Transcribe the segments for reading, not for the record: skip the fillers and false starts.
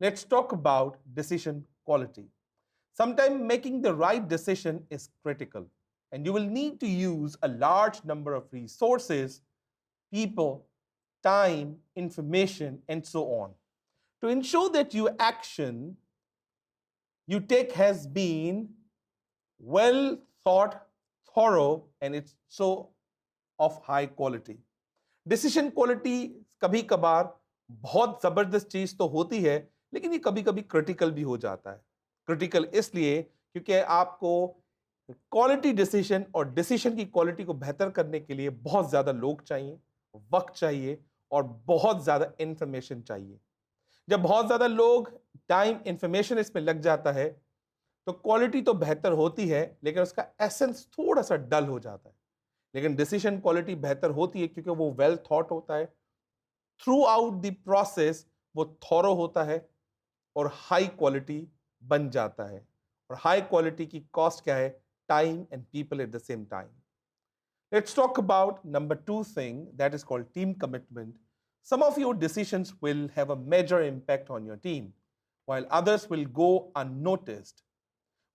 Let's talk about decision quality. Sometimes making the right decision is critical, and you will need to use a large number of resources, people, time, information, and so on to ensure that your action you take has been well thought, thorough, and it's so of high quality. Decision quality कभी कभार बहुत जबरदस्त चीज तो होती है, लेकिन ये कभी कभी क्रिटिकल भी हो जाता है। क्रिटिकल इसलिए क्योंकि आपको क्वालिटी डिसीजन और डिसीजन की क्वालिटी को बेहतर करने के लिए बहुत ज्यादा लोग चाहिए, वक्त चाहिए और बहुत ज्यादा इंफॉर्मेशन चाहिए। जब बहुत ज्यादा लोग, टाइम, इंफॉर्मेशन इसमें लग जाता है तो क्वालिटी तो बेहतर होती है, लेकिन उसका एसेंस थोड़ा सा डल हो जाता है। लेकिन डिसीजन क्वालिटी बेहतर होती है क्योंकि वो वेल थॉट होता है, थ्रू आउट द प्रोसेस वो थॉरो होता है और हाई क्वालिटी बन जाता है। और हाई क्वालिटी की कॉस्ट क्या है? Time and people at the same time. Let's talk about number 2 thing, that is called team commitment. Some of your decisions will have a major impact on your team, while others will go unnoticed.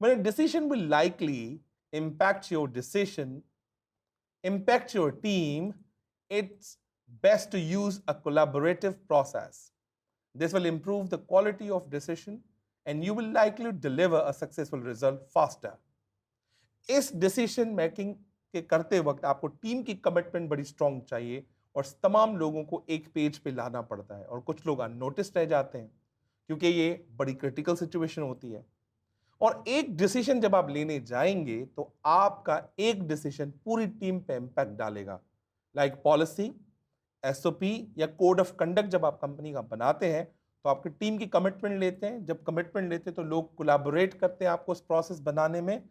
When a decision will likely impact your decision, impact your team, it's best to use a collaborative process. This will improve the quality of decision and you will likely deliver a successful result faster. इस decision making के करते वक्त आपको team की commitment बड़ी strong चाहिए और तमाम लोगों को एक पेज पे लाना पड़ता है, और कुछ लोग अननोटिस रह जाते हैं क्योंकि ये बड़ी क्रिटिकल सिचुएशन होती है। और एक डिसीजन जब आप लेने जाएंगे तो आपका एक डिसीजन पूरी टीम पे इंपैक्ट डालेगा। लाइक पॉलिसी, एसओपी या कोड ऑफ कंडक्ट जब आप कंपनी का बनाते हैं तो आपकी टीम की कमिटमेंट लेते हैं। जब कमिटमेंट लेते हैं तो लोग कोलैबोरेट करते हैं आपको उस प्रोसेस बनाने में,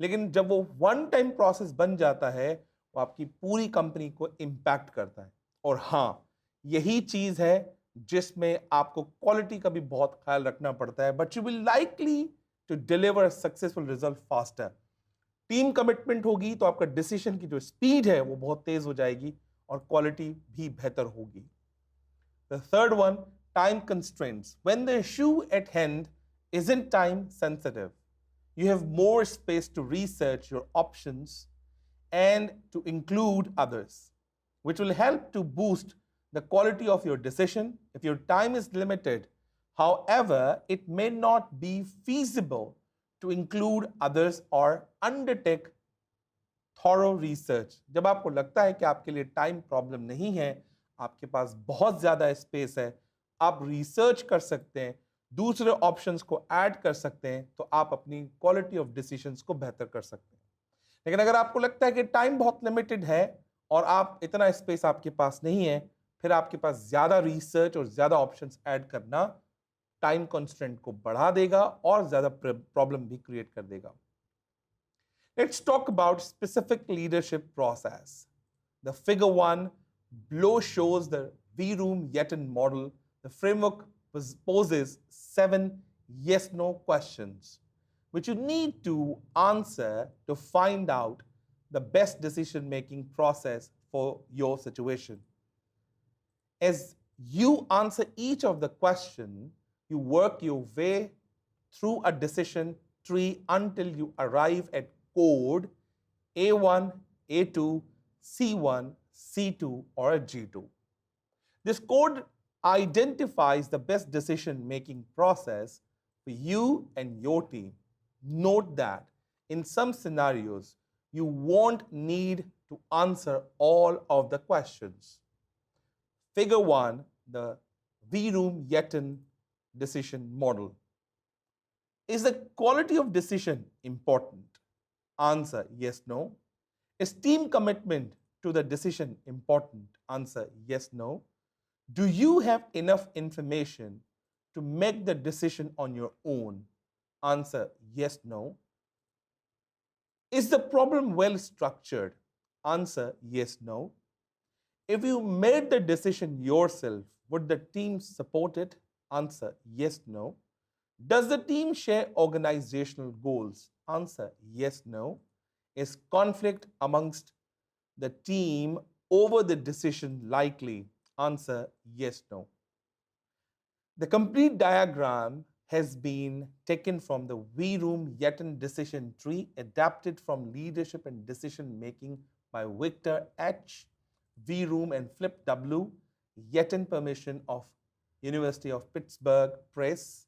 लेकिन जब वो वन टाइम प्रोसेस बन जाता है वो आपकी पूरी कंपनी को इंपैक्ट करता है। और हाँ, यही चीज है जिसमें आपको क्वालिटी का भी बहुत ख्याल रखना पड़ता है, but you will likely to deliver successful result faster. Team commitment होगी तो आपका डिसीजन की जो स्पीड है वो बहुत तेज हो जाएगी और क्वालिटी भी बेहतर होगी। The third one, time constraints. When the issue at hand isn't time sensitive, you have more space to research your options and to include others, which will help to boost the quality of your decision. If your time is limited, however, it may not be feasible to include others or undertake thorough research. जब आपको लगता है कि आपके लिए time problem नहीं है, आपके पास बहुत ज़्यादा स्पेस है, आप रिसर्च कर सकते हैं, दूसरे ऑप्शंस को ऐड कर सकते हैं, तो आप अपनी क्वालिटी ऑफ डिसीजंस को बेहतर कर सकते हैं। लेकिन अगर आपको लगता है कि टाइम बहुत लिमिटेड है और आप इतना स्पेस आपके पास नहीं है, फिर आपके पास ज़्यादा रिसर्च और ज़्यादा ऑप्शंस ऐड करना टाइम कॉन्स्टेंट को बढ़ा देगा और ज़्यादा प्रॉब्लम भी क्रिएट कर देगा। Let's talk about specific leadership process. The figure 1 below shows the Vroom-Yetton model. The framework poses 7 yes-no questions, which you need to answer to find out the best decision-making process for your situation. As you answer each of the question, you work your way through a decision tree until you arrive at code A1, A2, C1, C2, or a G2. This code identifies the best decision-making process for you and your team. Note that in some scenarios, you won't need to answer all of the questions. Figure 1, the Vroom-Yetton decision model. Is the quality of decision important? Answer, yes, no. Is team commitment to the decision important? Answer, yes, no. Do you have enough information to make the decision on your own? Answer, yes, no. Is the problem well structured? Answer, yes, no. If you made the decision yourself, would the team support it? Answer, yes, no. Does the team share organizational goals? Answer, yes, no. Is conflict amongst the team over the decision likely? Answer, yes, no. The complete diagram has been taken from the Vroom-Yetton decision tree adapted from Leadership and Decision Making by Victor H. Vroom and Flip W. Yetton permission of University of Pittsburgh Press.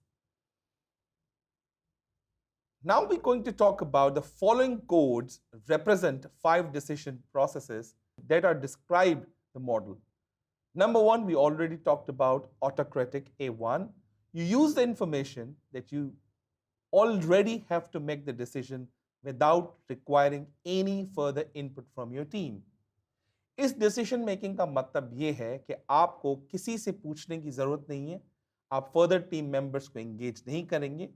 Now we're going to talk about the following codes represent 5 decision processes that are described the model. Number 1, we already talked about Autocratic A1. You use the information that you already have to make the decision without requiring any further input from your team. इस decision making का मतलब ये है कि आपको किसी से पूछने की जरूरत नहीं है, आप फर्दर टीम मेंबर्स को एंगेज नहीं करेंगे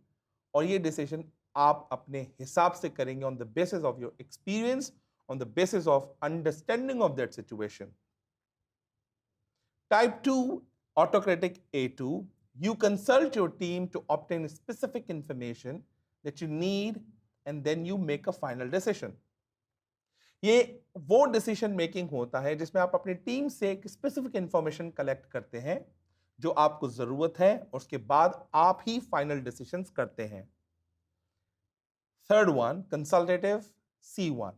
और ये डिसीजन आप अपने हिसाब से करेंगे on the basis of your experience, on the basis of understanding of that situation. Type 2, Autocratic A2, you consult your team to obtain specific information that you need and then you make a final decision. ये वो decision making होता है जिसमें आप अपनी team से एक specific information collect करते हैं जो आपको जरूरत है और उसके बाद आप ही फाइनल डिसीजंस करते हैं. Third one, consultative C1.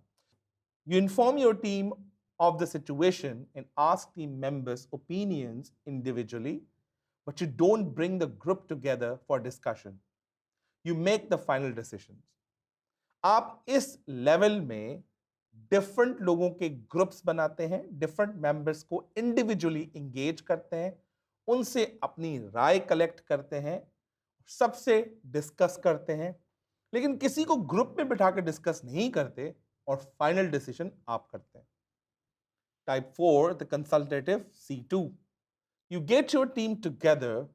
You inform your team of the situation and ask team members' opinions individually, but you don't bring the group together for discussion. You make the final decisions. आप इस level में different लोगों के groups बनाते हैं, different members को individually engage करते हैं, उनसे अपनी राय कलेक्ट करते हैं, सबसे डिस्कस करते हैं, लेकिन किसी को ग्रुप में बिठा के डिस्कस नहीं करते और फाइनल डिसीजन आप करते हैं. Type 4, the consultative C2. You get your team together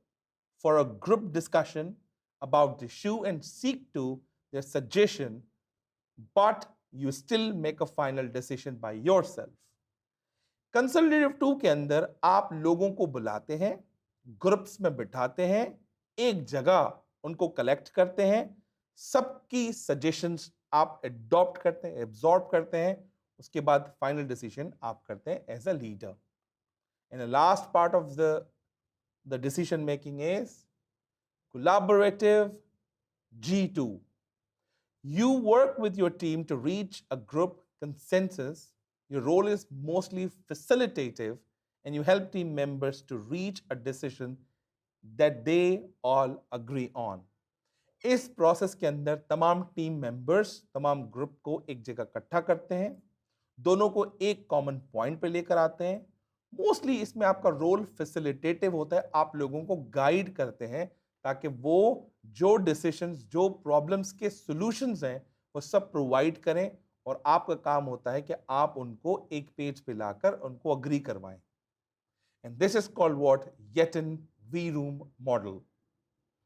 for a group discussion about the issue and seek to their suggestion, but you still make a final decision by yourself. Consultative 2 के अंदर आप लोगों को बुलाते हैं, groups में बिठाते हैं, एक जगह उनको कलेक्ट करते हैं, सबकी सजेशंस आप अडॉप्ट करते हैं, एब्जॉर्ब करते हैं, उसके बाद फाइनल डिसीजन आप करते हैं as a leader. And the last part of the decision making is collaborative G2. You work with your team to reach a group consensus. Your role is mostly facilitative and you help team members to reach a decision that they all agree on. इस process के अंदर तमाम team members तमाम group को एक जगह इकट्ठा करते हैं, दोनों को एक कॉमन पॉइंट पे लेकर आते हैं. मोस्टली इसमें आपका रोल फैसिलिटेटिव होता है, आप लोगों को गाइड करते हैं ताकि वो जो डिसीजंस, जो प्रॉब्लम्स के सॉल्यूशंस हैं वो सब प्रोवाइड करें और आपका काम होता है कि आप उनको एक पेज पे लाकर उनको अग्री करवाएं. And this is called what Yetton-Vroom model.